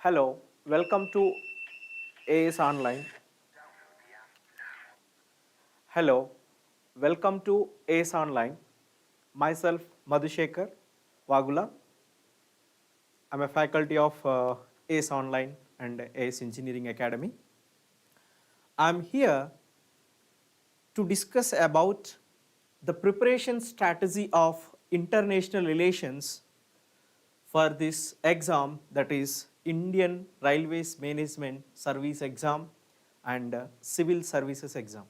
Hello, welcome to AS Online. Hello, welcome to AS Online. Myself, Madhushekhar Vagula. I'm a faculty of AS Online and AS Engineering Academy. I'm here to discuss about the preparation strategy of international relations for this exam, that is Indian Railways Management Service exam and Civil Services exam.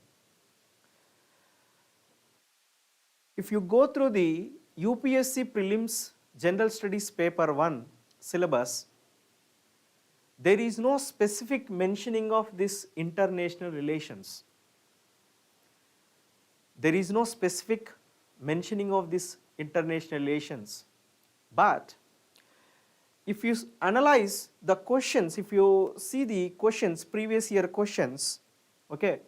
If you go through the UPSC Prelims General Studies Paper 1 syllabus, there is no specific mentioning of this international relations. There is no specific mentioning of this international relations. But if you analyze the questions, if you see the questions, previous year questions, okay,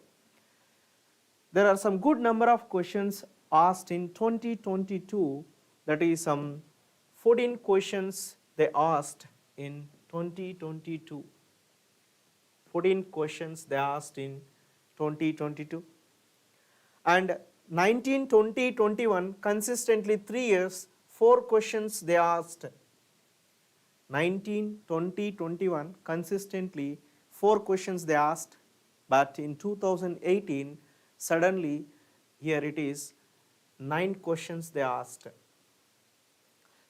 there are some good number of questions asked in 2022, that is some 14 questions they asked in 2022. 14 questions they asked in 2022. And 19, 20, 21, consistently 3 years, 4 questions they asked. 19, 20, 21, consistently 4 questions they asked, but in 2018, suddenly here it is 9 questions they asked.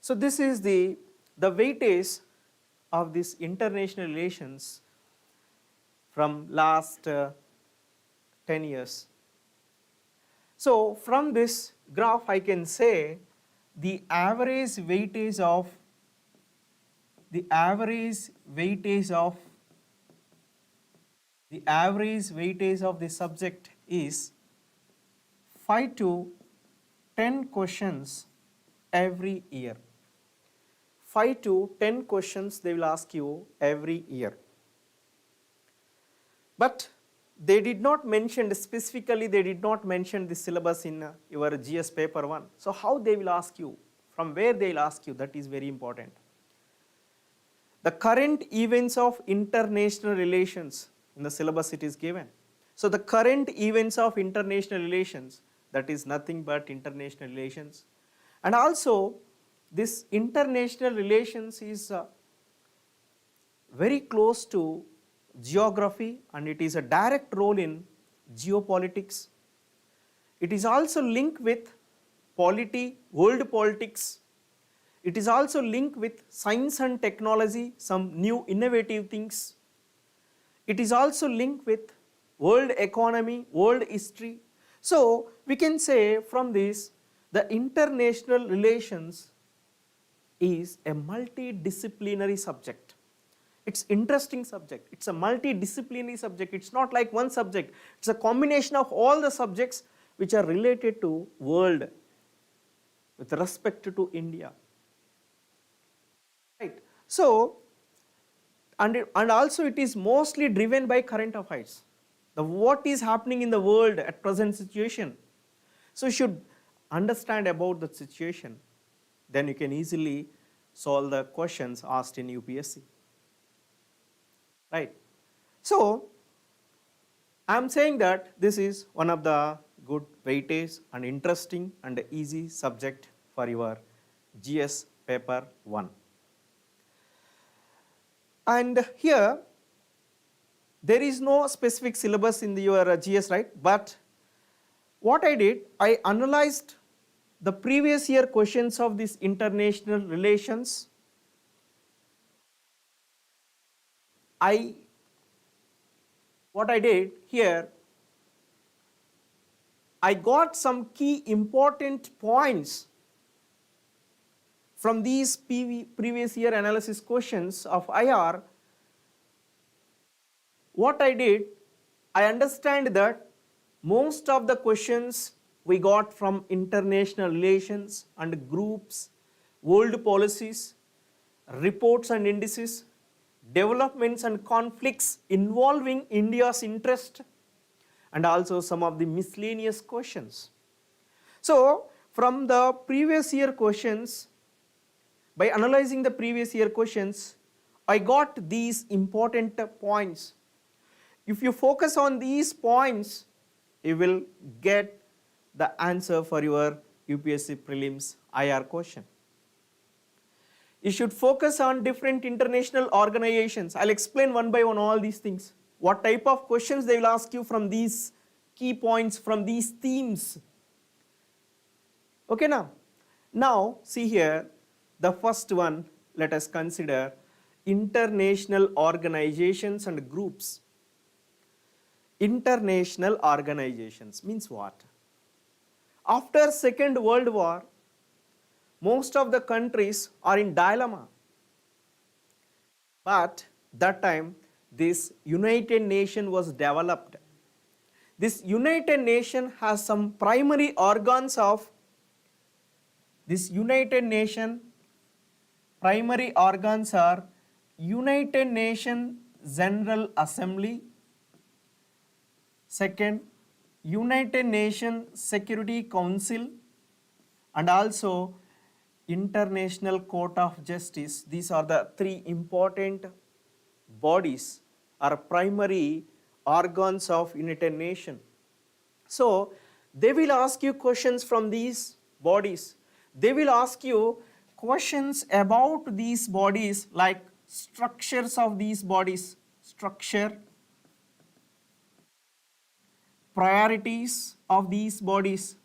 So this is the weightage of this international relations from last 10 years. So from this graph I can say the average weightage of the average weightage of the subject is 5 to 10 questions every year. 5 to 10 questions they will ask you every year. But they did not mention specifically, they did not mention the syllabus in your GS paper 1. So how they will ask you, from where they will ask you, that is very important. The current events of international relations, in the syllabus it is given. So the current events of international relations, that is nothing but international relations. And also this international relations is very close to geography, and it is a direct role in geopolitics. It is also linked with polity, world politics. It is also linked with science and technology, some new innovative things. It is also linked with world economy, world history. So we can say from this, the international relations is a multidisciplinary subject. It's interesting subject. It's a multidisciplinary subject. It's not like one subject. It's a combination of all the subjects which are related to world with respect to India. Right. So, and also it is mostly driven by current affairs. What is happening in the world at present situation. So you should understand about the situation. Then you can easily solve the questions asked in UPSC. Right. So I am saying that this is one of the good weightage and interesting and easy subject for your GS paper 1. And here there is no specific syllabus in your GS, right? But what I did, I analyzed the previous year questions of this international relations. What I did here, I got some key important points from these previous year analysis questions of IR. What I did, I understand that most of the questions we got from international relations and groups, world policies, reports and indices, developments and conflicts involving India's interest, and also some of the miscellaneous questions. So from the previous year questions, by analyzing the previous year questions, I got these important points. If you focus on these points, you will get the answer for your UPSC prelims IR question. You should focus on different international organizations. I'll explain one by one all these things. What type of questions they will ask you from these key points, from these themes. Okay now? Now see here, the first one, let us consider international organizations and groups. International organizations means what? After Second World War, most of the countries are in dilemma. But that time, this United Nations was developed. This United Nations has some primary organs of this United Nations. Primary organs are United Nations General Assembly, second, United Nations Security Council, and also International Court of Justice. These are the three important bodies or primary organs of United Nations. So they will ask you questions from these bodies. They will ask you questions about these bodies, like structures of these bodies, structure, priorities of these bodies,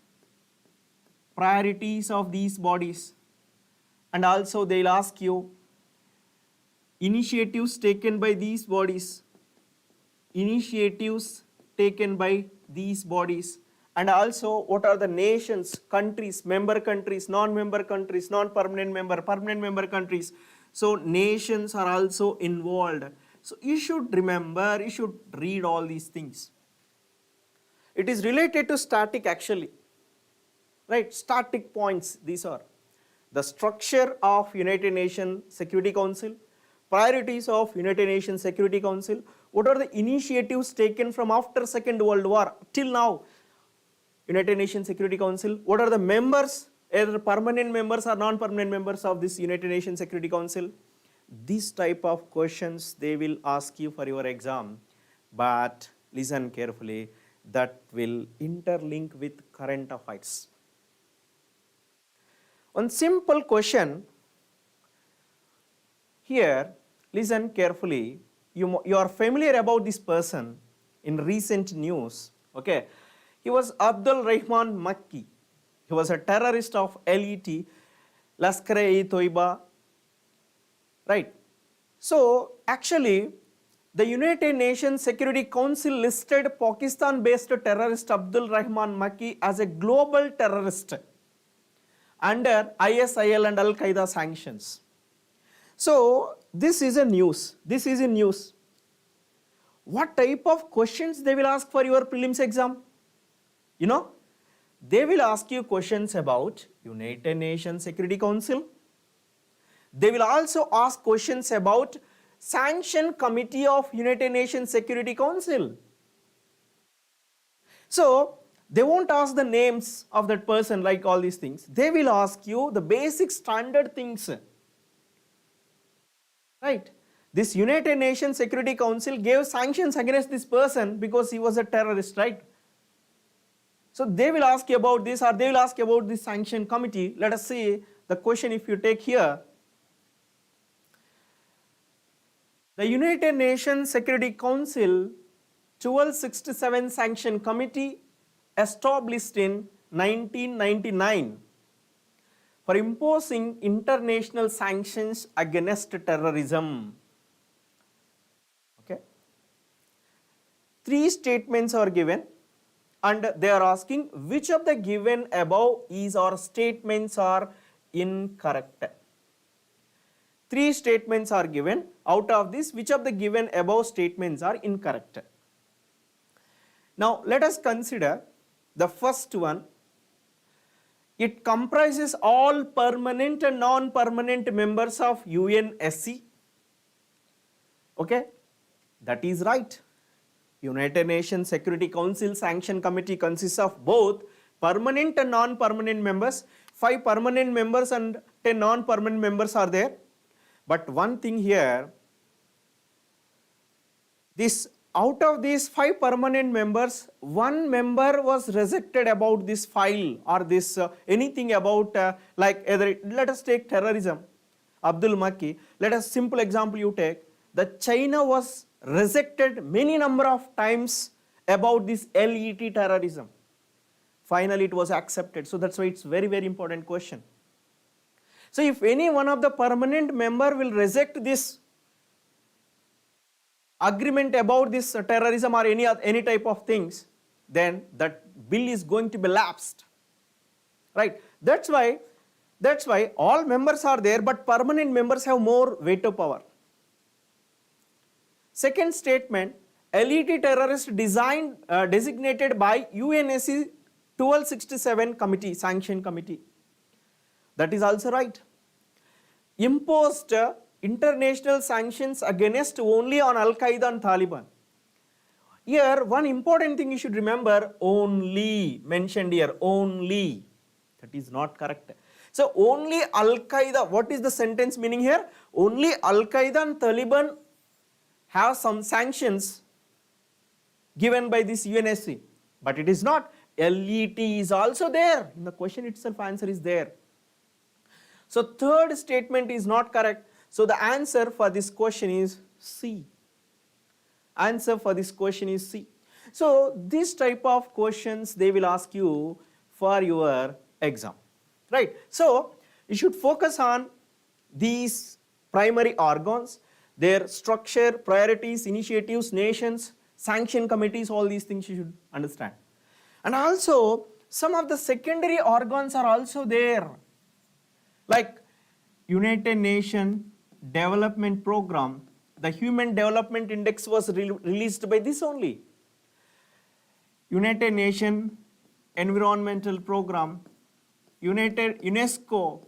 and also they will ask you initiatives taken by these bodies, and also what are the nations, countries, member countries, non-member countries, non-permanent member, permanent member countries. So nations are also involved. So you should remember, you should read all these things. It is related to static actually, right? Static points, these are the structure of United Nations Security Council, priorities of United Nations Security Council, what are the initiatives taken from after Second World War till now, United Nations Security Council, what are the members, either permanent members or non-permanent members of this United Nations Security Council. This type of questions they will ask you for your exam, but listen carefully, that will interlink with current affairs. One simple question here, listen carefully, you are familiar about this person in recent news, okay. He was Abdul Rahman Makki. He was a terrorist of LET, Lashkar-e-Toiba, right. So actually the United Nations Security Council listed Pakistan-based terrorist Abdul Rahman Makki as a global terrorist under ISIL and Al-Qaeda sanctions. So this is a news. What type of questions they will ask for your prelims exam? You know, they will ask you questions about United Nations Security Council. They will also ask questions about Sanction Committee of United Nations Security Council. So they won't ask the names of that person like all these things. They will ask you the basic standard things. Right? This United Nations Security Council gave sanctions against this person because he was a terrorist, right? So they will ask you about this, or they will ask you about this sanction committee. Let us see the question if you take here. The United Nations Security Council 1267 Sanction Committee established in 1999 for imposing international sanctions against terrorism. Okay. 3 statements are given and they are asking which of the given above is or statements are incorrect. 3 statements are given. Out of this, which of the given above statements are incorrect? Now let us consider the first one. It comprises all permanent and non-permanent members of UNSC. Okay, that is right. United Nations Security Council Sanction Committee consists of both permanent and non-permanent members. 5 permanent members and 10 non-permanent members are there. But one thing here, This out of these 5 permanent members, 1 member was rejected about this file or this anything about like either, let us take terrorism, Abdul Makki. Let us simple example you take. The China was rejected many number of times about this LET terrorism. Finally it was accepted. So that's why it's very, very important question. So if any one of the permanent member will reject this agreement about this terrorism or any type of things, then that bill is going to be lapsed, right? That's why all members are there, but permanent members have more veto power. Second statement, LET terrorist designated by UNSC 1267 committee, sanction committee. That is also right. Imposed international sanctions against only on Al-Qaeda and Taliban. Here, one important thing you should remember, only mentioned here, only. That is not correct. So, only Al-Qaeda, what is the sentence meaning here? Only Al-Qaeda and Taliban have some sanctions given by this UNSC. But it is not. LET is also there. In the question itself, answer is there. So, third statement is not correct. So, the answer for this question is C. Answer for this question is C. So, this type of questions they will ask you for your exam, right? So, you should focus on these primary organs, their structure, priorities, initiatives, nations, sanction committees, all these things you should understand. And also, some of the secondary organs are also there, like United Nations Development Program. The Human Development Index was released by this only. United Nations Environmental Program, UNESCO,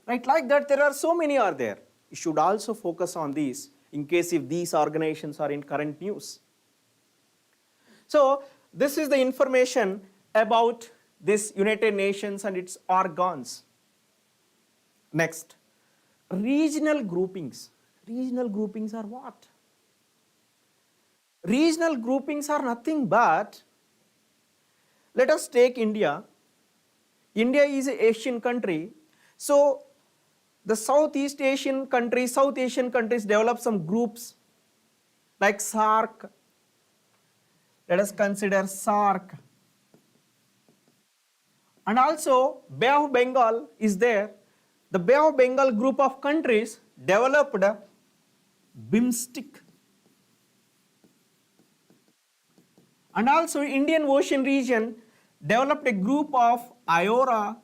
right? Like that, there are so many are there. You should also focus on these in case if these organizations are in current news. So, this is the information about this United Nations and its organs. Next, regional groupings. Regional groupings are what? Regional groupings are nothing but, let us take India. India is an Asian country. So, the Southeast Asian countries, South Asian countries develop some groups like SAARC. Let us consider SAARC. And also Bay of Bengal is there. The Bay of Bengal group of countries developed BIMSTEC. And also Indian Ocean region developed a group of IORA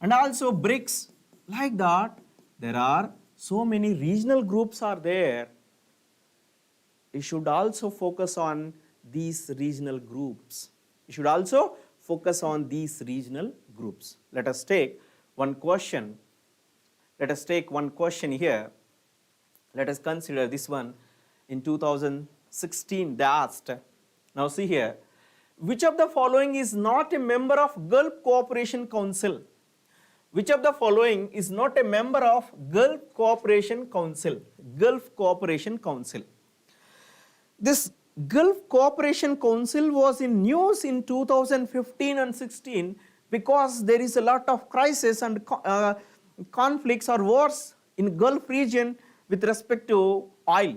and also BRICS. Like that, there are so many regional groups are there. You should also focus on these regional groups. You should also focus on these regional groups. Let us take one question. Let us take one question here. Let us consider this one. In 2016, they asked, now see here, which of the following is not a member of Gulf Cooperation Council? Which of the following is not a member of Gulf Cooperation Council? Gulf Cooperation Council. This Gulf Cooperation Council was in news in 2015 and 16 because there is a lot of crisis and conflicts or wars in Gulf region with respect to oil.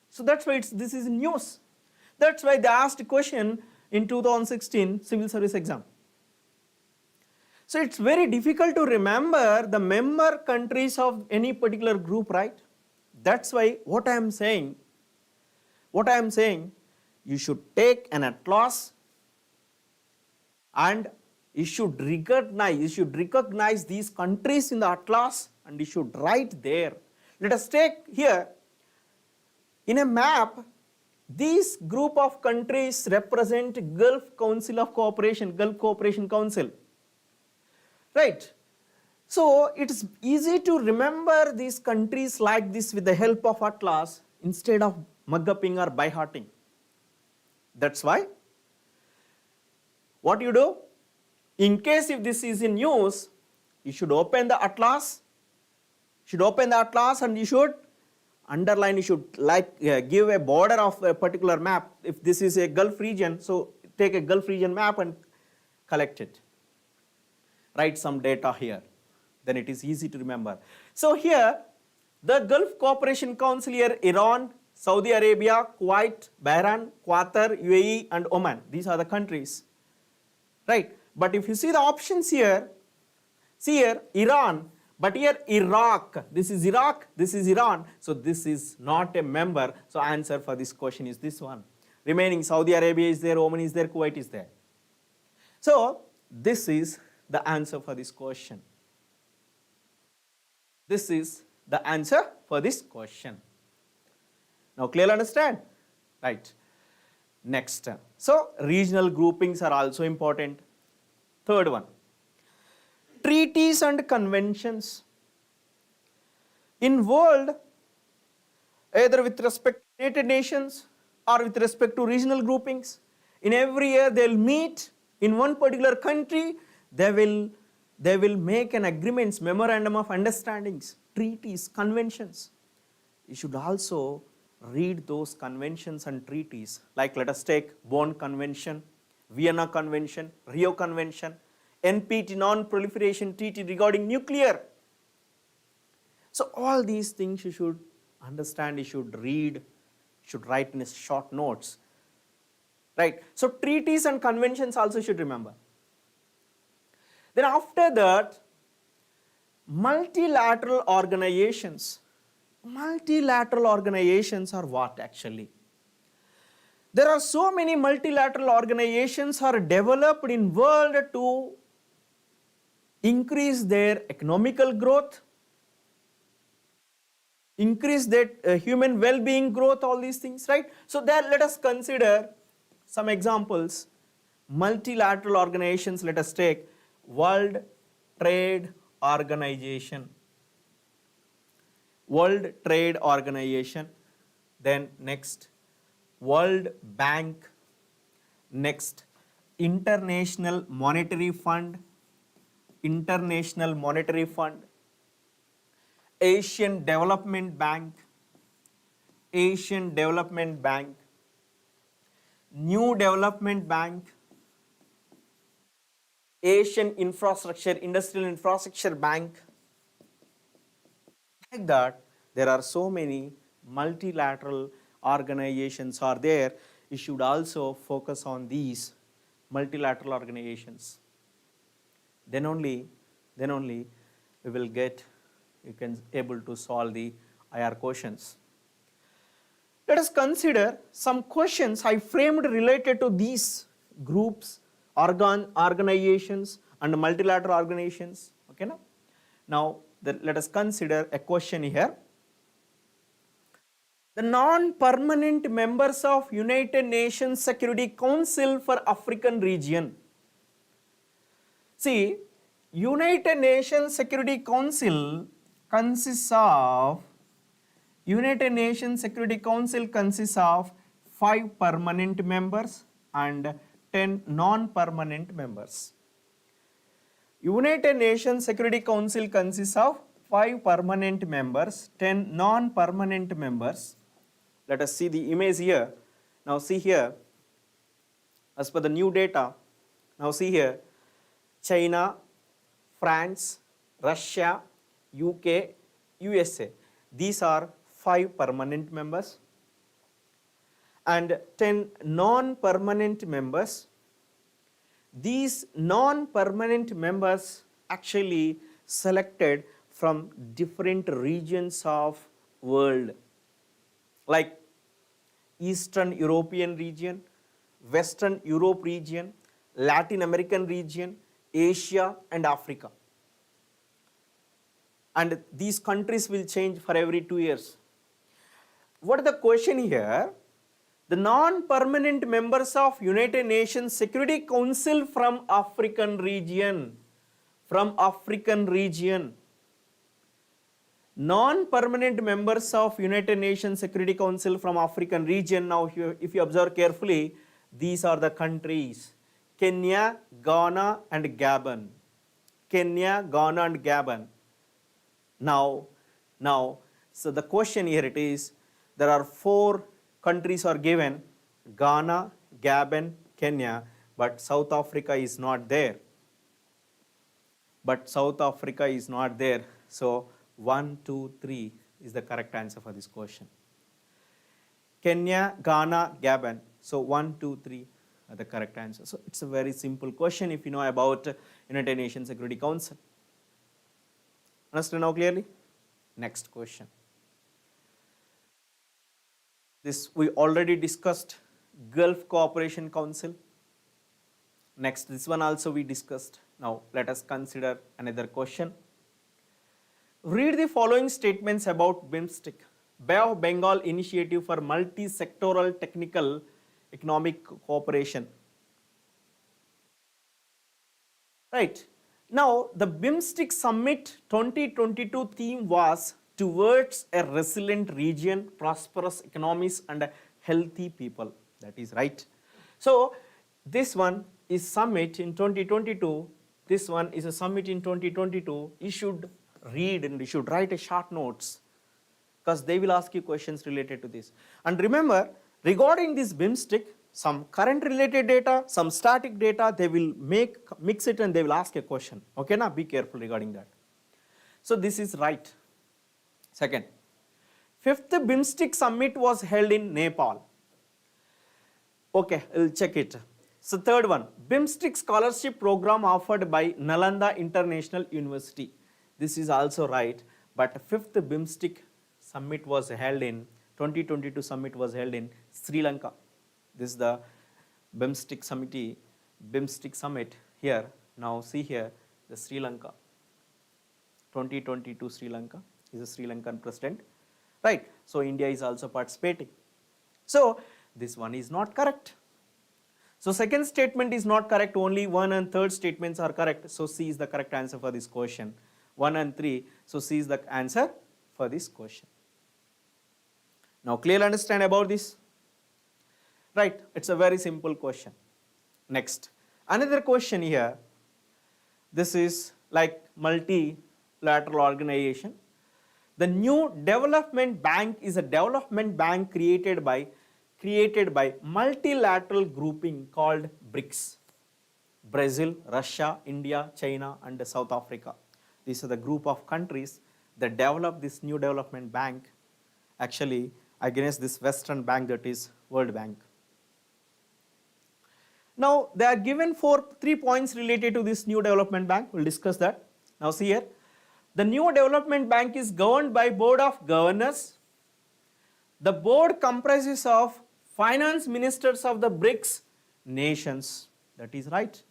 So that's why this is news. That's why they asked a question in 2016 civil service exam. So it's very difficult to remember the member countries of any particular group, right? That's why what I am saying, you should take an atlas and you should recognize these countries in the atlas and you should write there. Let us take here, in a map, these group of countries represent Gulf Council of Cooperation, Gulf Cooperation Council, right? So it's easy to remember these countries like this with the help of atlas instead of mug-upping or by-hearting. That's why what you do, in case if this is in news, you should open the atlas, and you should underline, you should give a border of a particular map. If this is a Gulf region, so take a Gulf region map and collect it. Write some data here, then it is easy to remember. So here, the Gulf Cooperation Council here, Iran, Saudi Arabia, Kuwait, Bahrain, Qatar, UAE and Oman. These are the countries, right? But if you see the options here, see here Iran, but here Iraq. This is Iraq, this is Iran. So this is not a member. So answer for this question is this one. Remaining Saudi Arabia is there, Oman is there, Kuwait is there. So this is the answer for this question. This is the answer for this question. Now clearly understand? Right. Next. So regional groupings are also important. Third one. Treaties and conventions. In world, either with respect to United Nations or with respect to regional groupings, in every year they will meet in one particular country, they will make an agreements, memorandum of understandings, treaties, conventions. You should also read those conventions and treaties, like let us take Bonn Convention, Vienna Convention, Rio Convention, NPT, Non-Proliferation Treaty regarding nuclear. So all these things you should understand, you should read, you should write in short notes, right? So treaties and conventions also should remember. Then after that, multilateral organizations. Multilateral organizations are what actually? There are so many multilateral organizations are developed in world to increase their economical growth, increase their human well-being growth, all these things, right? So there let us consider some examples. Multilateral organizations, let us take World Trade Organization. World Trade Organization, then next World Bank, next International Monetary Fund, International Monetary Fund, Asian Development Bank, Asian Development Bank, New Development Bank, Asian Industrial Infrastructure Bank. Like that, there are so many multilateral organizations are there. You should also focus on these multilateral organizations. Then only we will get, you can able to solve the IR questions. Let us consider some questions I framed related to these groups, organizations and multilateral organizations. Okay, now let us consider a question here. The non-permanent members of United Nations Security Council for African region. See, United Nations Security Council consists of 5 permanent members and 10 non-permanent members. United Nations Security Council consists of 5 permanent members, 10 non-permanent members. Let us see the image here. Now see here, as per the new data, now see here, China, France, Russia, UK, USA. These are 5 permanent members and 10 non-permanent members. These non-permanent members actually selected from different regions of world, like Eastern European region, Western Europe region, Latin American region, Asia and Africa. And these countries will change for every 2 years. What is the question here? The non-permanent members of United Nations Security Council from African region. Non-permanent members of United Nations Security Council from African region. Now if you observe carefully, these are the countries: Kenya, Ghana and Gabon. Kenya, Ghana and Gabon. Now So the question here it is, there are 4 countries are given, Ghana, Gabon, Kenya, but South Africa is not there. But South Africa is not there. So 1, 2, 3 is the correct answer for this question. Kenya, Ghana, Gabon. So 1, 2, 3 are the correct answer. So it's a very simple question if you know about United Nations Security Council. Understand now clearly? Next question. This we already discussed, Gulf Cooperation Council. Next, this one also we discussed. Now let us consider another question. Read the following statements about BIMSTEC, Bay of Bengal Initiative for Multi-Sectoral Technical Economic Cooperation. Right. Now the BIMSTEC Summit 2022 theme was towards a resilient region, prosperous economies and healthy people. That is right. So this one is summit in 2022. This one is a summit in 2022. You should read and you should write a short notes because they will ask you questions related to this. And remember, regarding this BIMSTEC, some current related data, some static data, they will mix it and they will ask a question. Okay, now be careful regarding that. So this is right. Second, 5th BIMSTEC summit was held in Nepal. Okay, we'll check it. So third one, BIMSTEC scholarship program offered by Nalanda International University. This is also right, but 5th BIMSTEC summit was held in, 2022 summit was held in Sri Lanka. This is the BIMSTEC summit here. Now see here, the Sri Lanka, 2022 Sri Lanka is a Sri Lankan president, right? So India is also participating. So this one is not correct. So second statement is not correct, only 1 and 3rd statements are correct. So C is the correct answer for this question. 1 and 3, so C is the answer for this question. Now clearly understand about this? Right, it's a very simple question. Next, another question here. This is like multilateral organization. The new development bank is a development bank created by multilateral grouping called BRICS. Brazil, Russia, India, China and South Africa. These are the group of countries that develop this new development bank actually against this Western bank, that is World Bank. Now they are given 3 points related to this new development bank. We'll discuss that. Now see here, the new development bank is governed by board of governors. The board comprises of finance ministers of the BRICS nations. That is right.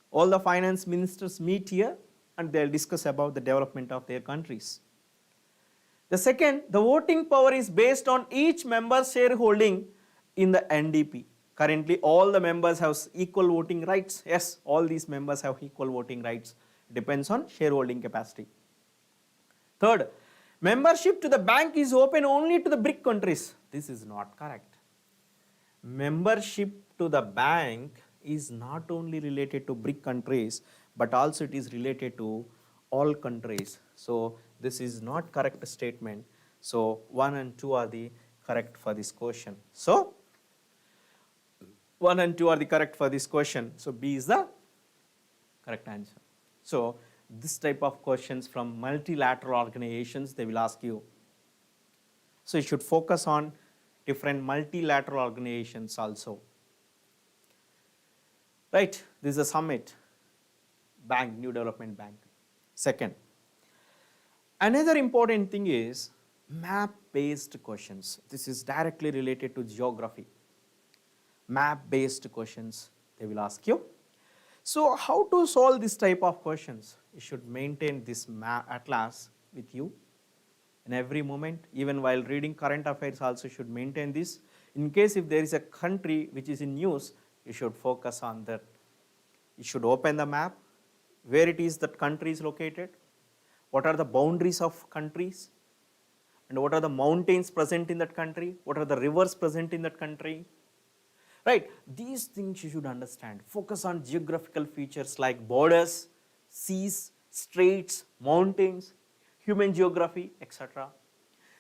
All the finance ministers meet here and they'll discuss about the development of their countries. The second, the voting power is based on each member's shareholding in the NDP. Currently all the members have equal voting rights. Yes, all these members have equal voting rights. Depends on shareholding capacity. Third, membership to the bank is open only to the BRIC countries. This is not correct. Membership to the bank is not only related to BRIC countries, but also it is related to all countries. So this is not correct statement. So 1 and 2 are the correct for this question. So 1 and 2 are the correct for this question. So B is the correct answer. So this type of questions from multilateral organizations they will ask you. So you should focus on different multilateral organizations also. Right, this is a summit, bank, new development bank. Second, another important thing is map-based questions. This is directly related to geography. Map-based questions they will ask you. So how to solve this type of questions? You should maintain this map atlas with you in every moment. Even while reading current affairs also should maintain this. In case if there is a country which is in news, you should focus on that. You should open the map, where it is that country is located, what are the boundaries of countries, and what are the mountains present in that country, what are the rivers present in that country. Right, these things you should understand. Focus on geographical features like borders, seas, straits, mountains, human geography, etc.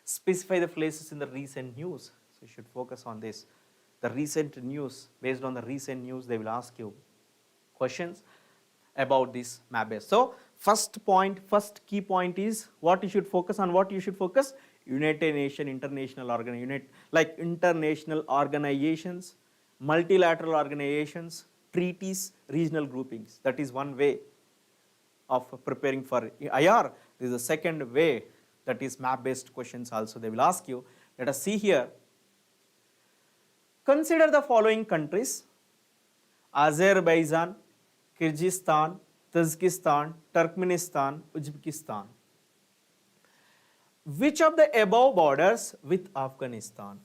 Specify the places in the recent news. So you should focus on this. The recent news, based on the recent news, they will ask you questions about this map base. So first key point is what you should focus on. What you should focus? United Nations, international international organizations, multilateral organizations, treaties, regional groupings. That is one way of preparing for IR. This is the second way, that is map based questions also they will ask you. Let us see here. Consider the following countries: Azerbaijan, Kyrgyzstan, Tajikistan, Turkmenistan, Uzbekistan. Which of the above borders with Afghanistan?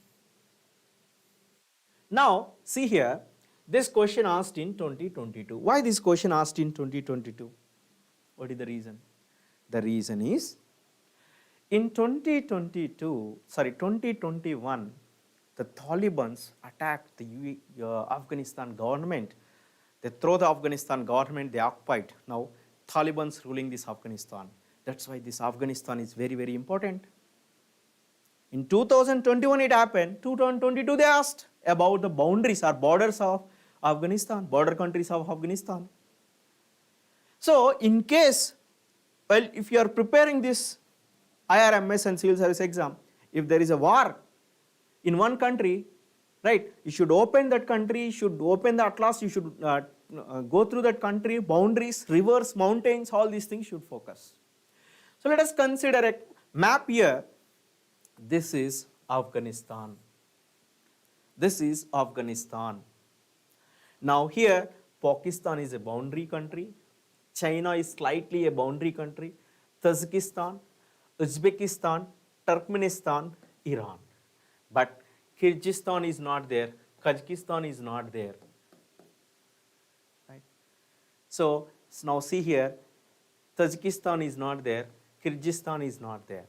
Now see here, this question asked in 2022. Why this question asked in 2022? What is the reason? The reason is in 2021, the Taliban attacked the Afghanistan government. They throw the Afghanistan government, they occupied. Now Taliban's ruling this Afghanistan. That's why this Afghanistan is very, very important. In 2021 it happened. 2022 they asked about the boundaries or borders of Afghanistan, border countries of Afghanistan. So in case, well, if you are preparing this IRMS and civil service exam, if there is a war in one country, right, you should open that country, you should open the atlas, you should go through that country, boundaries, rivers, mountains, all these things should focus. So let us consider a map here. This is Afghanistan. This is Afghanistan. Now here Pakistan is a boundary country, China is slightly a boundary country, Tajikistan, Uzbekistan, Turkmenistan, Iran. But Kyrgyzstan is not there, Kazakhstan is not there. Right? So now see here, Tajikistan is not there, Kyrgyzstan is not there.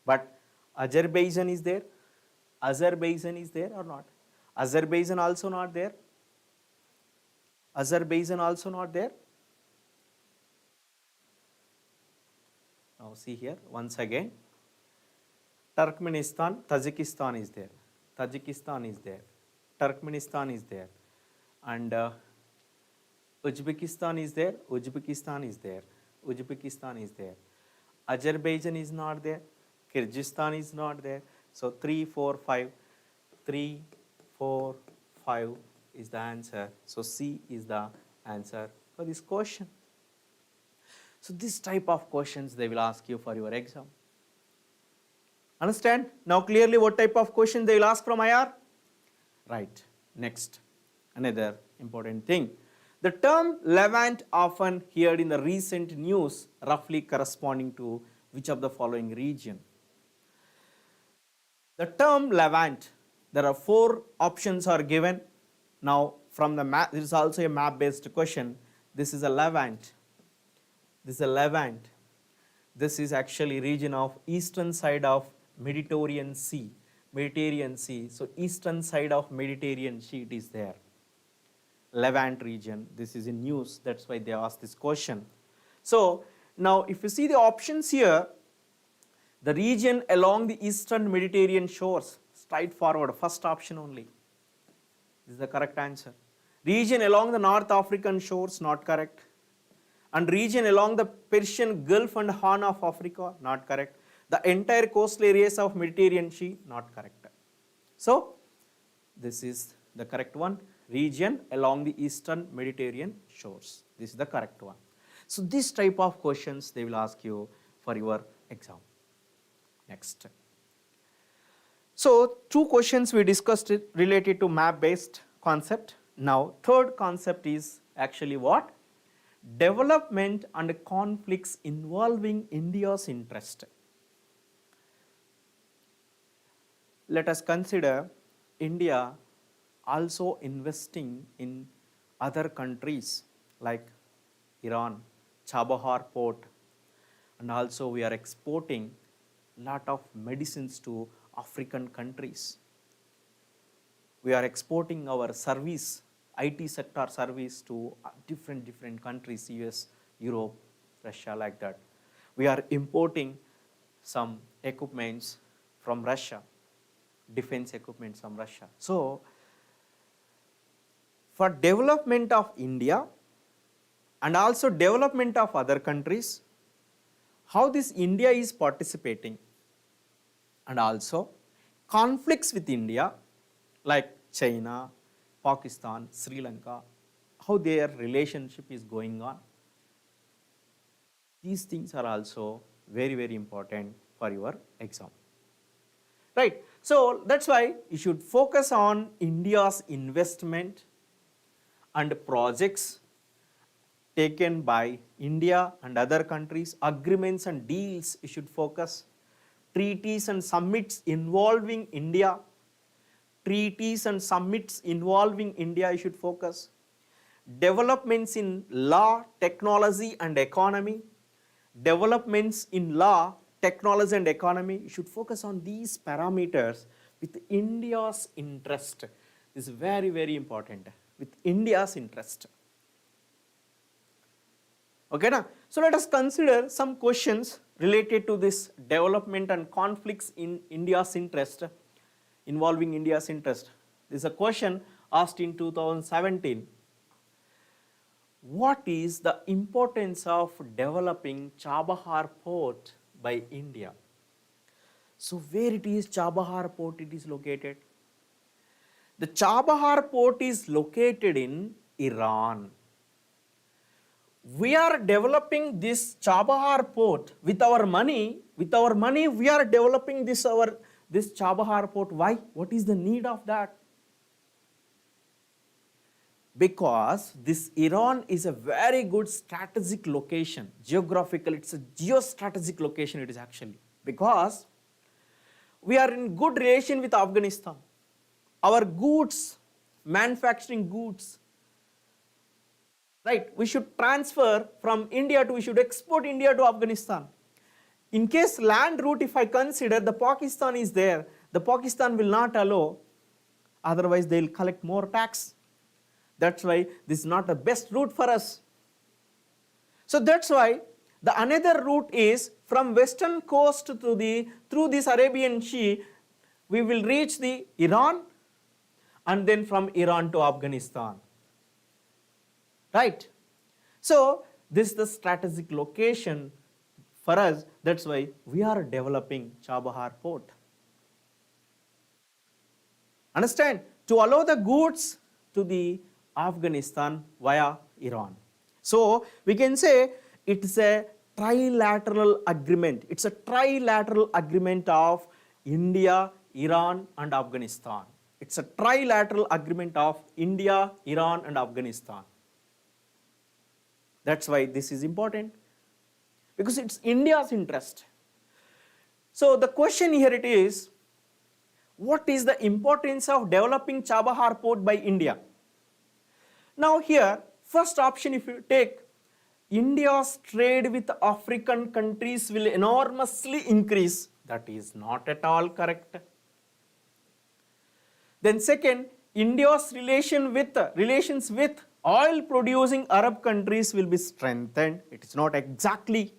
But Azerbaijan is there. Azerbaijan is there or not? Azerbaijan also not there. Azerbaijan also not there. Now see here once again. Turkmenistan, Tajikistan is there. Tajikistan is there. Turkmenistan is there. And Uzbekistan is there. Uzbekistan is there. Uzbekistan is there. Azerbaijan is not there. Kyrgyzstan is not there. So 3, 4, 5. 3, 4, 5 is the answer. So C is the answer for this question. So this type of questions they will ask you for your exam. Understand? Now clearly what type of question they will ask from IR? Right. Next, another important thing. The term Levant often heard in the recent news roughly corresponding to which of the following region? The term Levant, there are 4 options are given. Now from the map, this is also a map based question. This is a Levant. This is a Levant. This is actually region of eastern side of Mediterranean Sea. Mediterranean Sea. So eastern side of Mediterranean Sea it is there. Levant region. This is in news. That's why they asked this question. So now if you see the options here, the region along the eastern Mediterranean shores, straightforward, first option only. This is the correct answer. Region along the North African shores, not correct. And region along the Persian Gulf and Horn of Africa, not correct. The entire coastal areas of Mediterranean Sea, not correct. So this is the correct one. Region along the eastern Mediterranean shores. This is the correct one. So this type of questions they will ask you for your exam. Next. So 2 questions we discussed related to map based concept. Now third concept is actually what? Development and conflicts involving India's interest. Let us consider India also investing in other countries like Iran, Chabahar port, and also we are exporting lot of medicines to African countries. We are exporting our service, IT sector service to different countries, US, Europe, Russia, like that. We are importing some equipments from Russia, defense equipment from Russia. So, for development of India and also development of other countries, how this India is participating, and also conflicts with India like China, Pakistan, Sri Lanka, how their relationship is going on. These things are also very, very important for your exam. Right. So that's why you should focus on India's investment and projects taken by India and other countries, agreements and deals you should focus, treaties and summits involving India, treaties and summits involving India you should focus, developments in law, technology and economy, developments in law, technology and economy, you should focus on these parameters with India's interest. This is very, very important, with India's interest. Okay, na? So let us consider some questions related to this development and conflicts in India's interest, involving India's interest. This is a question asked in 2017. What is the importance of developing Chabahar port by India? So where it is Chabahar port it is located? The Chabahar port is located in Iran. We are developing this Chabahar port with our money. With our money we are developing this Chabahar port. Why? What is the need of that? Because this Iran is a very good strategic location, geographical, it's a geostrategic location it is actually. Because we are in good relation with Afghanistan. Our goods, manufacturing goods, right, we should transfer from India to, we should export India to Afghanistan. In case land route, if I consider the Pakistan is there, the Pakistan will not allow, otherwise they will collect more tax. That's why this is not the best route for us. So that's why the another route is from western coast to through this Arabian Sea, we will reach the Iran and then from Iran to Afghanistan. Right? So this is the strategic location for us. That's why we are developing Chabahar port. Understand? To allow the goods to the Afghanistan via Iran. So we can say it's a trilateral agreement. It's a trilateral agreement of India, Iran and Afghanistan. It's a trilateral agreement of India, Iran and Afghanistan. That's why this is important, because it's India's interest. So the question here it is, what is the importance of developing Chabahar port by India? Now here, first option if you take, India's trade with African countries will enormously increase. That is not at all correct. Then second, India's relations with oil producing Arab countries will be strengthened. It is not exactly.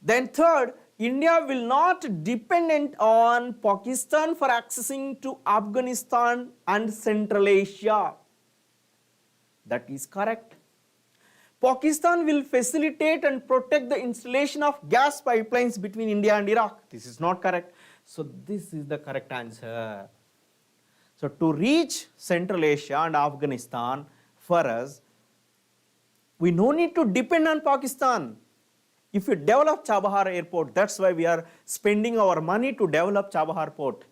Then third, India will not dependent on Pakistan for accessing to Afghanistan and Central Asia. That is correct. Pakistan will facilitate and protect the installation of gas pipelines between India and Iraq. This is not correct. So this is the correct answer. So to reach Central Asia and Afghanistan, for us, we no need to depend on Pakistan. If we develop Chabahar airport, that's why we are spending our money to develop Chabahar port.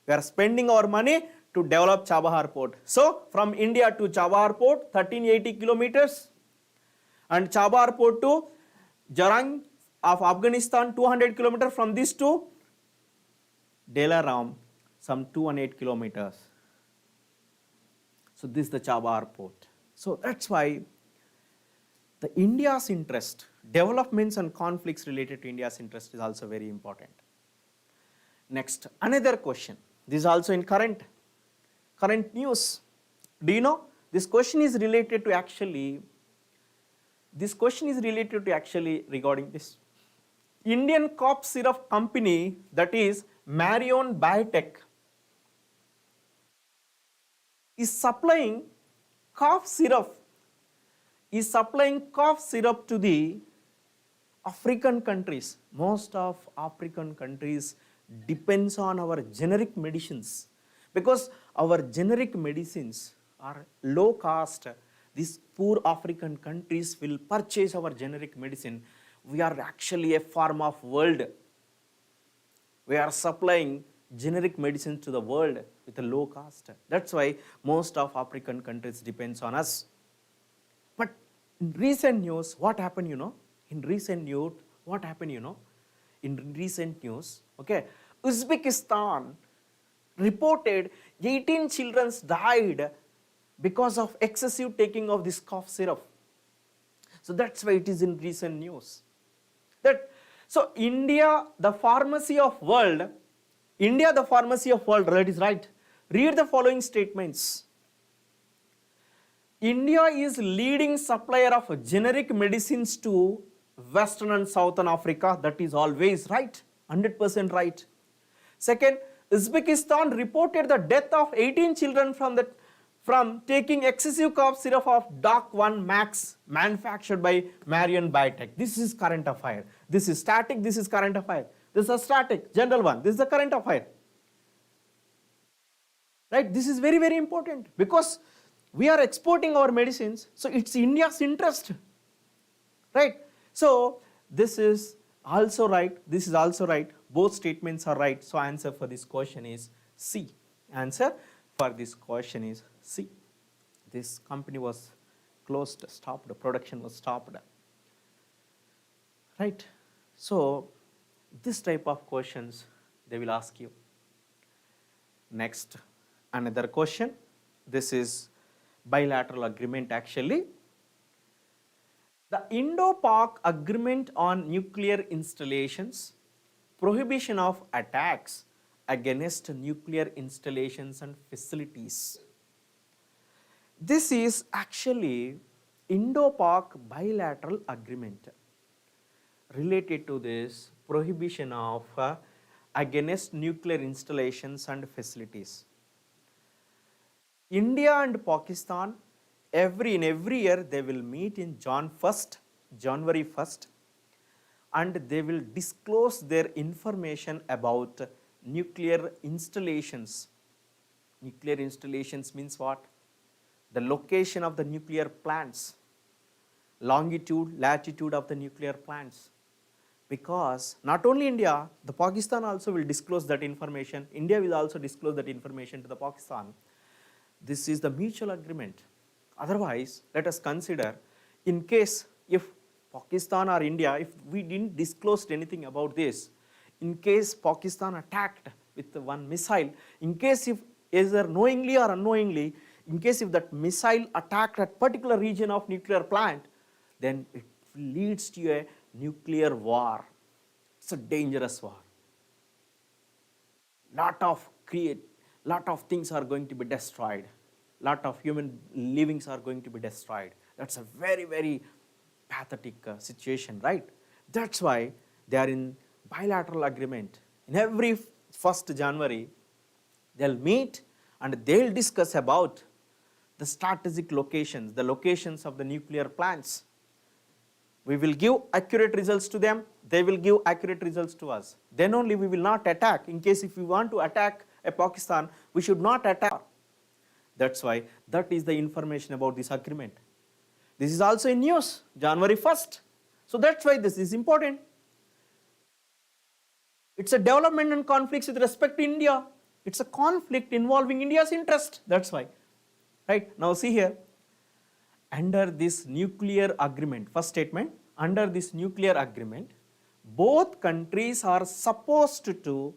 We are spending our money to develop Chabahar port. So from India to Chabahar port, 1380 kilometers, and Chabahar port to Jarang of Afghanistan, 200 kilometers. From this to Delaram, some 208 kilometers. So this is the Chabahar port. So that's why the India's interest, developments and conflicts related to India's interest is also very important. Next, another question. This is also in current news. Do you know, this question is related to actually regarding this. Indian cough syrup company, that is Marion Biotech, is supplying cough syrup to the African countries. Most of African countries depends on our generic medicines, because our generic medicines are low cost. These poor African countries will purchase our generic medicine. We are actually a farm of world. We are supplying generic medicine to the world with a low cost. That's why most of African countries depends on us. But in recent news, what happened, In recent news, okay, Uzbekistan reported 18 children died because of excessive taking of this cough syrup. So that's why it is in recent news. So India, the pharmacy of world, that is right. Read the following statements. India is leading supplier of generic medicines to Western and Southern Africa. That is always right, 100% right. Second, Uzbekistan reported the death of 18 children from taking excessive cough syrup of Doc 1 Max manufactured by Marion Biotech. This is current affair. This is static, this is current affair. This is a static, general one. This is the current affair. Right? This is very, very important, because we are exporting our medicines, so it's India's interest. Right? So this is also right, this is also right. Both statements are right. So answer for this question is C. Answer for this question is C. This company was closed, stopped, production was stopped. Right? So this type of questions they will ask you. Next, another question. This is bilateral agreement actually. The Indo-Pak Agreement on Nuclear Installations, prohibition of attacks against nuclear installations and facilities. This is actually Indo-Pak bilateral agreement related to this prohibition of against nuclear installations and facilities. India and Pakistan, in every year they will meet in January 1st, and they will disclose their information about nuclear installations. Nuclear installations means what? The location of the nuclear plants, longitude, latitude of the nuclear plants. Because not only India, the Pakistan also will disclose that information. India will also disclose that information to the Pakistan. This is the mutual agreement. Otherwise, let us consider, in case if Pakistan or India, if we didn't disclose anything about this, in case Pakistan attacked with one missile, in case if either knowingly or unknowingly, in case if that missile attacked a particular region of nuclear plant, then it leads to a nuclear war. It's a dangerous war. Lot of things are going to be destroyed. Lot of human livings are going to be destroyed. That's a very, very pathetic situation, right? That's why they are in bilateral agreement. In every 1st January, they'll meet and they'll discuss about the strategic locations, the locations of the nuclear plants. We will give accurate results to them, they will give accurate results to us. Then only we will not attack. In case if we want to attack a Pakistan, we should not attack. That's why that is the information about this agreement. This is also in news, January 1st. So that's why this is important. It's a development and conflicts with respect to India. It's a conflict involving India's interest. That's why. Right? Now see here. Under this nuclear agreement, first statement, under this nuclear agreement, both countries are supposed to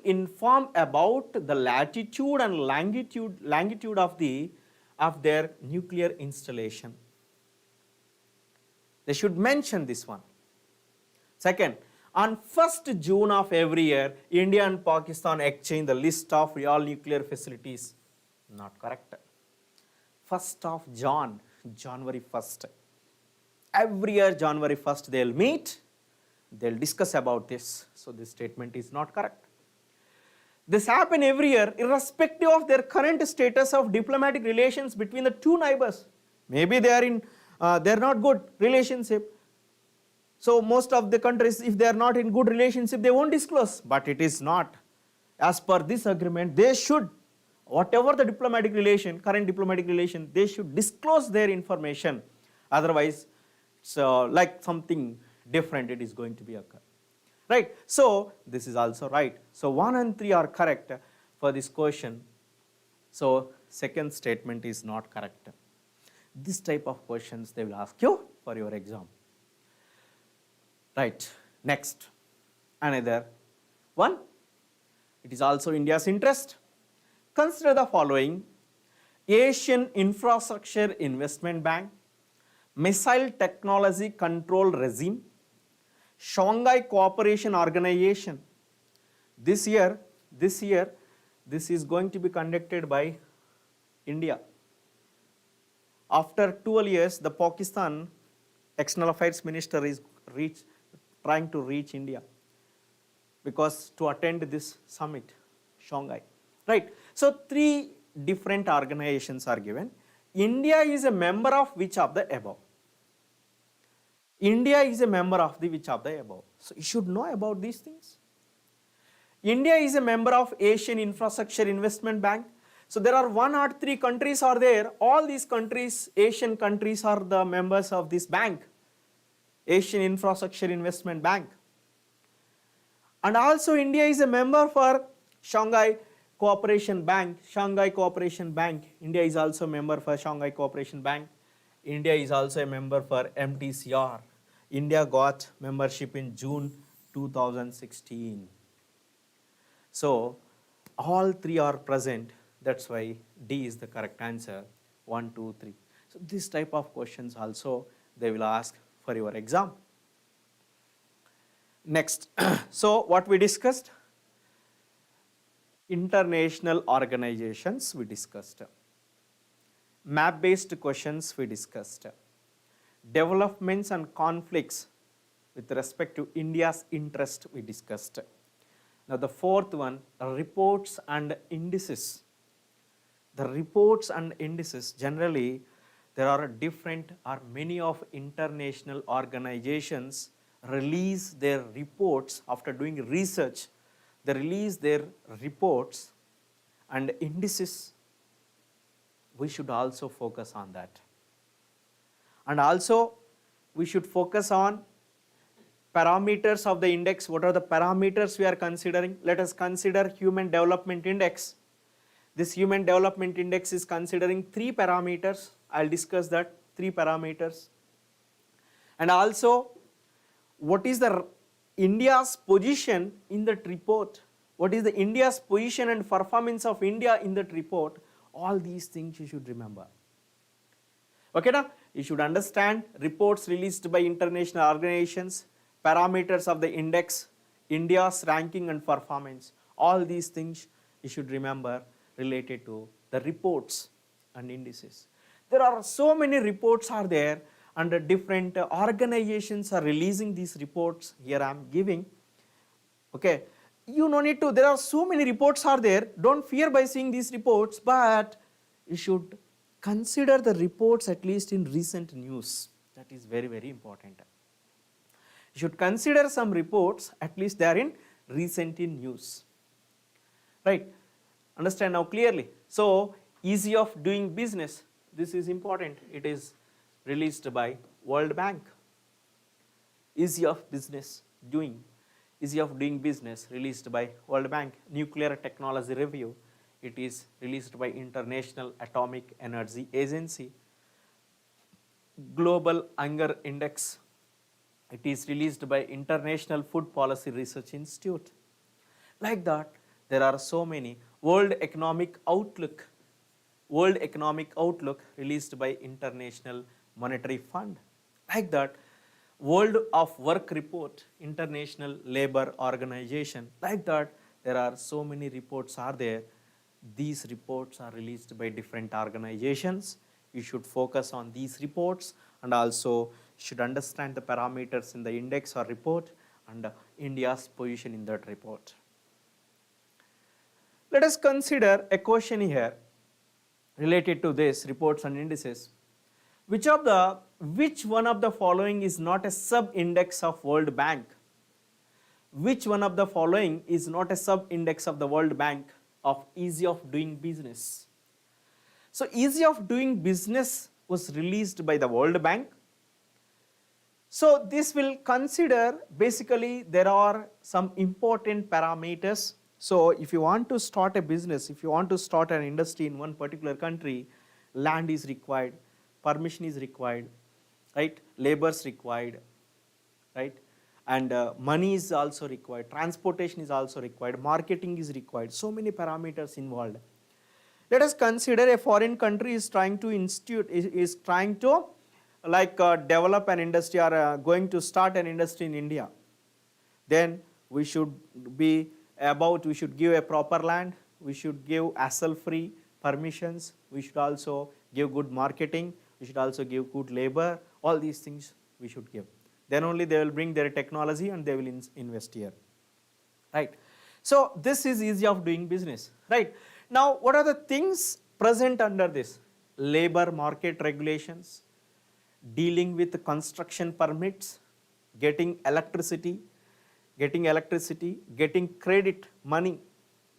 inform about the latitude and longitude of their nuclear installation. They should mention this one. Second, on 1st June of every year, India and Pakistan exchange the list of all nuclear facilities. Not correct. 1st of January 1st. Every year, January 1st, they will meet They'll discuss about this. So this statement is not correct. This happen every year irrespective of their current status of diplomatic relations between the two neighbors. Maybe they are not good relationship. So most of the countries, if they are not in good relationship, they won't disclose. But it is not. As per this agreement, they should, whatever the diplomatic relation, current diplomatic relation, they should disclose their information. Otherwise, so like something different it is going to be occur. Right. So this is also right. So 1 and 3 are correct for this question. So second statement is not correct. This type of questions they will ask you for your exam. Right. Next, another one. It is also India's interest. Consider the following: Asian Infrastructure Investment Bank, Missile Technology Control Regime, Shanghai Cooperation Organization. This year, this is going to be conducted by India. After 12 years, the Pakistan External Affairs Minister is trying to reach India because to attend this summit, Shanghai. Right. So 3 different organizations are given. India is a member of which of the above? India is a member of the which of the above? So you should know about these things. India is a member of Asian Infrastructure Investment Bank. So there are 1 or 3 countries are there. All these countries, Asian countries, are the members of this bank, Asian Infrastructure Investment Bank. And also India is a member for Shanghai Cooperation Bank. Shanghai Cooperation Bank. India is also a member for Shanghai Cooperation Bank. India is also a member for MTCR. India got membership in June 2016. So all 3 are present. That's why D is the correct answer. 1, 2, 3. So this type of questions also they will ask for your exam. Next, so what we discussed? International organizations we discussed. Map-based questions we discussed. Developments and conflicts with respect to India's interest we discussed. Now the 4th one, reports and indices. The reports and indices, generally there are different or many of international organizations release their reports after doing research. They release their reports and indices. We should also focus on that. And also we should focus on parameters of the index. What are the parameters we are considering? Let us consider Human Development Index. This Human Development Index is considering 3 parameters. I'll discuss that 3 parameters. And also, what is the India's position in that report? What is the India's position and performance of India in that report? All these things you should remember. Okay, now you should understand reports released by international organizations, parameters of the index, India's ranking and performance. All these things you should remember related to the reports and indices. There are so many reports are there and different organizations are releasing these reports. Here I am giving. Okay, you no need to, there are so many reports are there. Don't fear by seeing these reports, but you should consider the reports at least in recent news. That is very, very important. You should consider some reports, at least they are in recent in news. Right? Understand now clearly. So, ease of doing business, this is important. It is released by World Bank. Ease of business doing, ease of doing business released by World Bank. Nuclear Technology Review, it is released by International Atomic Energy Agency. Global Hunger Index, it is released by International Food Policy Research Institute. Like that, there are so many. World Economic Outlook, World Economic Outlook released by International Monetary Fund. Like that, World of Work Report, International Labor Organization. Like that, there are so many reports are there. These reports are released by different organizations. You should focus on these reports and also should understand the parameters in the index or report and India's position in that report. Let us consider a question here related to this reports and indices. Which one of the following is not a sub-index of World Bank? Which one of the following is not a sub-index of the World Bank of ease of doing business? So ease of doing business was released by the World Bank. So this will consider, basically there are some important parameters. So if you want to start a business, if you want to start an industry in one particular country, land is required, permission is required, right? Labor is required, right? And money is also required, transportation is also required, marketing is required, so many parameters involved. Let us consider a foreign country is trying to develop an industry or going to start an industry in India. Then we should give a proper land, we should give hassle-free permissions, we should also give good marketing, we should also give good labor, all these things we should give. Then only they will bring their technology and they will invest here, right? So this is easy of doing business, right? Now what are the things present under this? Labor market regulations, dealing with construction permits, getting electricity, getting credit money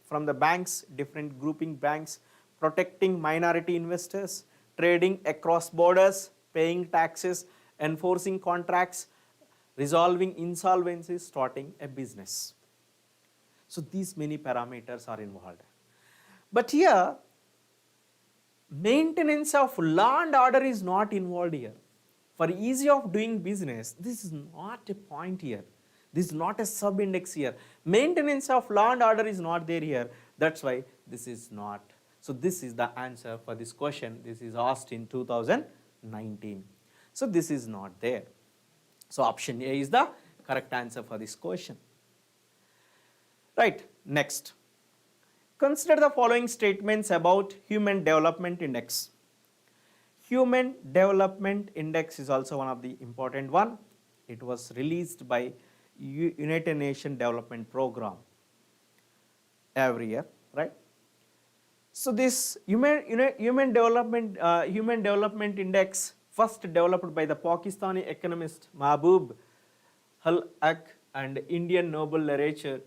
from the banks, different grouping banks, protecting minority investors, trading across borders, paying taxes, enforcing contracts, resolving insolvencies, starting a business. So these many parameters are involved. But here, maintenance of law and order is not involved here. For ease of doing business, this is not a point here. This is not a sub-index here. Maintenance of law and order is not there here. That's why this is not. So this is the answer for this question. This is asked in 2019. So this is not there. So option A is the correct answer for this question. Right, next. Consider the following statements about Human Development Index. Human Development Index is also one of the important one. It was released by United Nations Development Program every year, right? So this Human Development Index first developed by the Pakistani economist Mahbub Hal Haq and Indian Nobel literature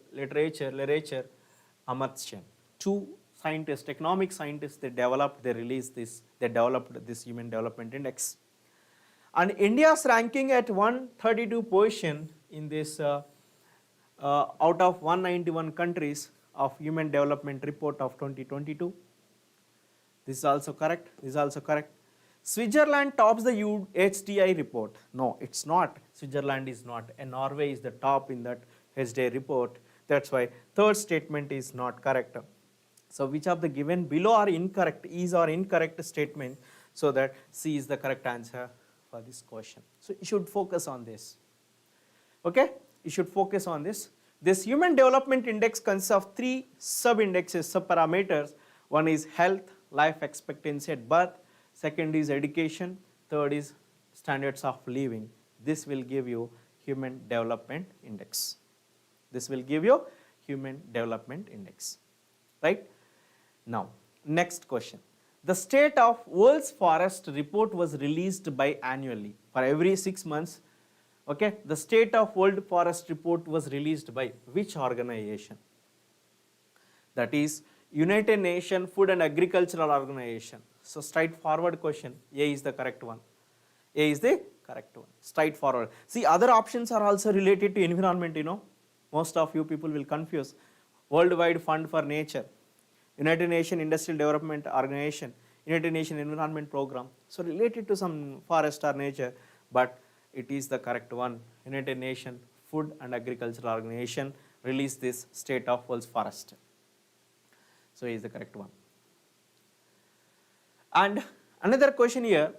Amartya Sen. Two scientists, economic scientists, they developed this Human Development Index. And India's ranking at 132 position in this out of 191 countries of Human Development Report of 2022. This is also correct. This is also correct. Switzerland tops the HDI report. No, it's not. Switzerland is not. And Norway is the top in that HDI report. That's why third statement is not correct. So which of the given below are incorrect, is or incorrect statement, so that C is the correct answer for this question. So you should focus on this. Okay? You should focus on this. This Human Development Index consists of three sub-indexes, sub-parameters. One is health, life expectancy at birth. Second is education. Third is standards of living. This will give you Human Development Index. This will give you Human Development Index. Right? Now, next question. The State of World's Forest report was released by annually. For every 6 months, okay, the State of World Forest report was released by which organization? That is United Nations Food and Agricultural Organization. So straightforward question, A is the correct one. A is the correct one, straightforward. See, other options are also related to environment, you know. Most of you people will confuse. Worldwide Fund for Nature, United Nations Industrial Development Organization, United Nations Environment Program. So related to some forest or nature, but it is the correct one. United Nations Food and Agricultural Organization released this State of World's Forest. So it is the correct one. And another question here,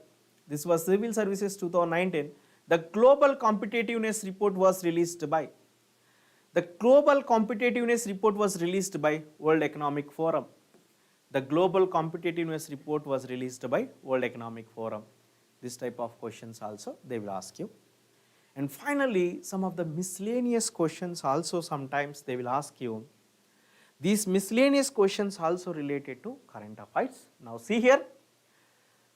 this was Civil Services 2019. The Global Competitiveness Report was released by. The Global Competitiveness Report was released by World Economic Forum. The Global Competitiveness Report was released by World Economic Forum. This type of questions also they will ask you. And finally, some of the miscellaneous questions also sometimes they will ask you. These miscellaneous questions also related to current affairs. Now see here,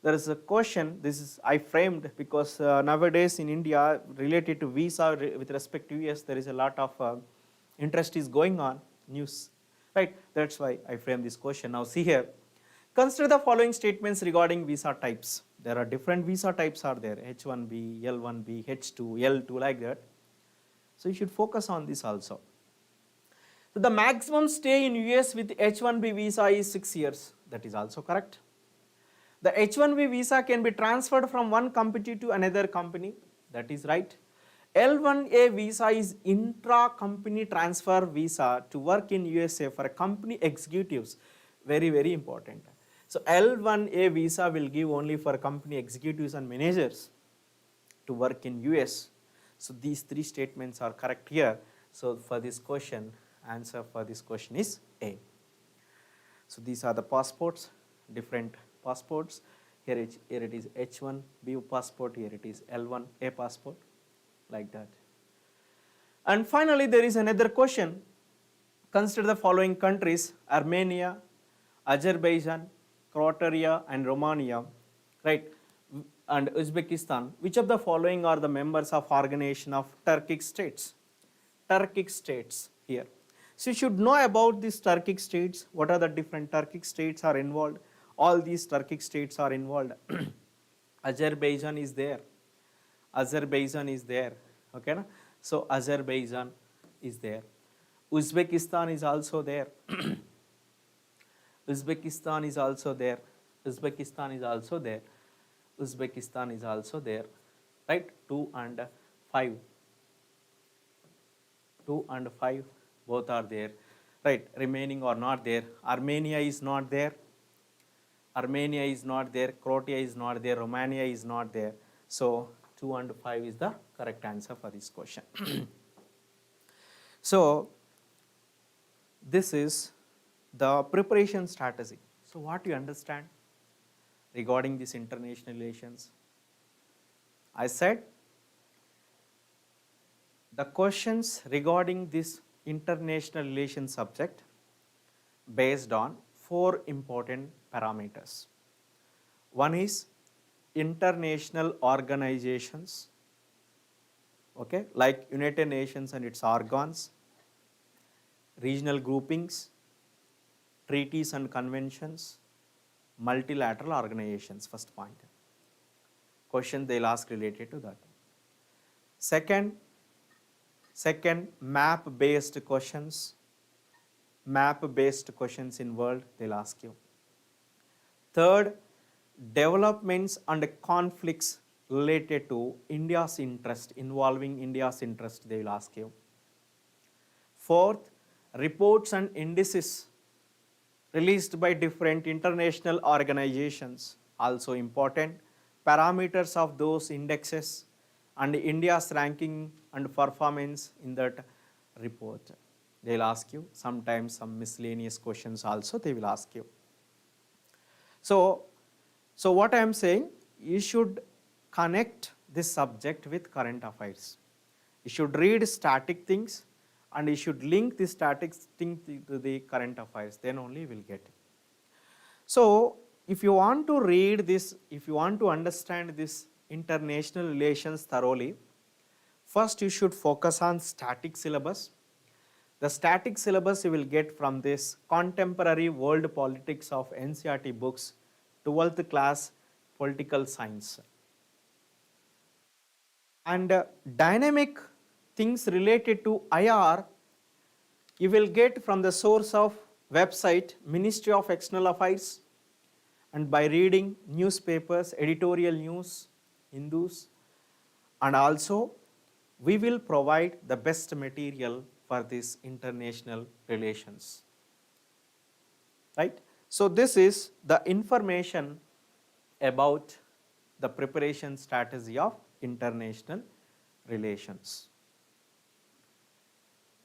there is a question, this is I framed because nowadays in India related to visa with respect to US there is a lot of interest is going on, news, right? That's why I framed this question. Now see here, consider the following statements regarding visa types. There are different visa types are there, H1B, L1B, H2, L2 like that. So you should focus on this also. So the maximum stay in US with H1B visa is 6 years, that is also correct. The H1B visa can be transferred from one company to another company, that is right. L1A visa is intra-company transfer visa to work in USA for company executives, very, very important. So L1A visa will give only for company executives and managers to work in US. So these three statements are correct here. So for this question, answer for this question is A. So these are the passports, different passports. Here it is H1B passport, here it is L1A passport, like that. And finally, there is another question. Consider the following countries: Armenia, Azerbaijan, Croatia and Romania, right, and Uzbekistan. Which of the following are the members of Organization of Turkic States? Turkic states here. So you should know about these Turkic states, what are the different Turkic states are involved. All these Turkic states are involved. Azerbaijan is there. Azerbaijan is there. Okay, na? So Azerbaijan is there. Uzbekistan is also there. Uzbekistan is also there. Uzbekistan is also there. Uzbekistan is also there. Right? 2 and 5. 2 and 5 both are there. Right? Remaining are not there. Armenia is not there. Armenia is not there. Croatia is not there. Romania is not there. So 2 and 5 is the correct answer for this question. So this is the preparation strategy. So what you understand regarding this international relations? I said the questions regarding this international relations subject based on 4 important parameters. One is international organizations, okay, like United Nations and its organs, regional groupings, treaties and conventions, multilateral organizations, first point. Question they'll ask related to that. Second, map-based questions. Map-based questions in world, they'll ask you. Third, developments and conflicts related to India's interest, involving India's interest, they will ask you. Fourth, reports and indices released by different international organizations, also important. Parameters of those indexes and India's ranking and performance in that report. They will ask you. Sometimes some miscellaneous questions also they will ask you. So what I am saying, you should connect this subject with current affairs. You should read static things and you should link the static thing to the current affairs, then only you will get it. So if you want to read this, if you want to understand this international relations thoroughly, first you should focus on static syllabus. The static syllabus you will get from this Contemporary World Politics of NCERT books, 12th class political science. And dynamic things related to IR you will get from the source of website Ministry of External Affairs, and by reading newspapers, editorial news, Hindus, and also we will provide the best material for this international relations, right? So this is the information about the preparation strategy of international relations.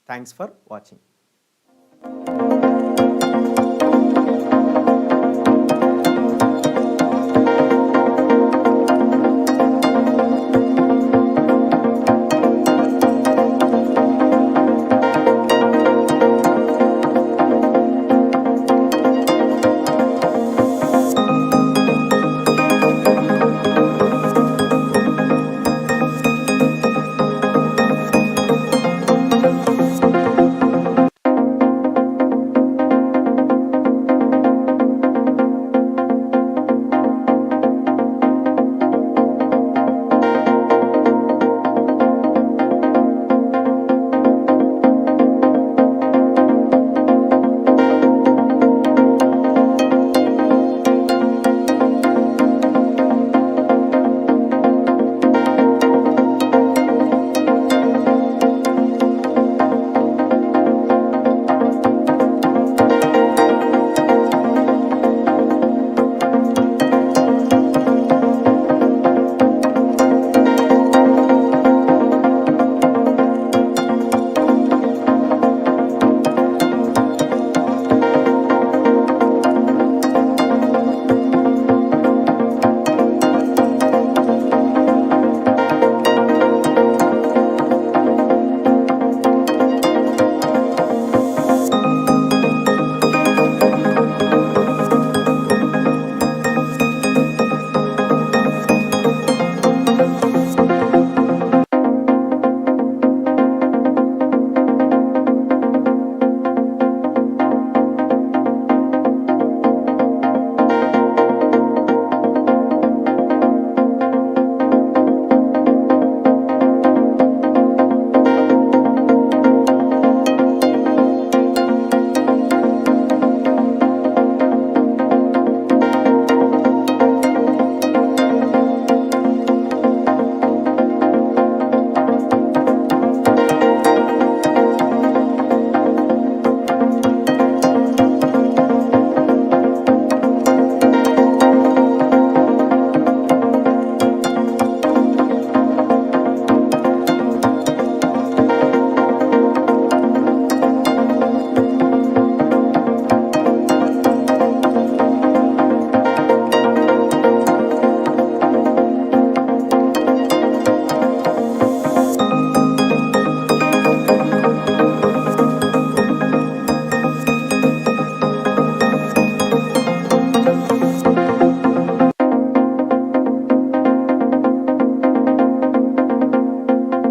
Thanks for watching.